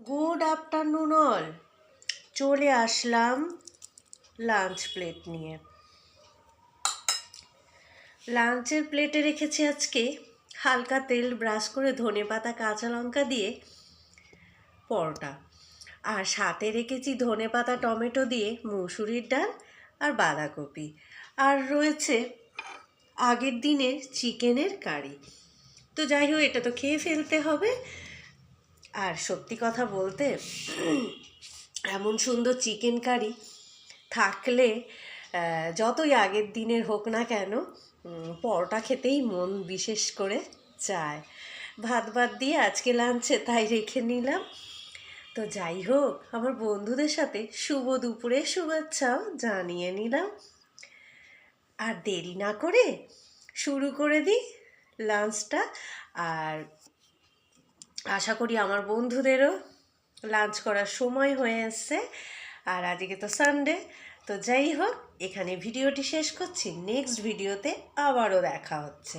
Good afternoon all. চলে আসলাম lunch plate নিয়ে। লাঞ্চের প্লেটে রেখেছি আজকে হালকা তেল ব্রাশ করে ধনেপাতা কাঁচা লঙ্কা দিয়ে পরোটা, আর সাথে রেখেছি ধনেপাতা টমেটো দিয়ে মুসুরির ডাল আর বাঁধাকপি, আর রয়েছে আগের দিনের চিকেনের কারি। তো যাই হোক, এটা তো খেয়ে ফেলতে হবে। আর সত্যি কথা বলতে এমন সুন্দর চিকেন কারি থাকলে যতই আগের দিনের হোক না কেন, পরোটা খেতেই মন বিশেষ করে চায়। ভাত দিয়ে আজকে লাঞ্চে তাই রেখে নিলাম। তো যাই হোক, আমার বন্ধুদের সাথে শুভ দুপুরের শুভেচ্ছাও জানিয়ে নিলাম। আর দেরি না করে শুরু করে দিই লাঞ্চটা। আর আশা করি আমার বন্ধুদেরও লাঞ্চ করার সময় হয়ে এসছে। আর আজকে তো সানডে। তো যাই হোক, এখানে ভিডিওটি শেষ করছি। নেক্সট ভিডিওতে আবারও দেখা হচ্ছে।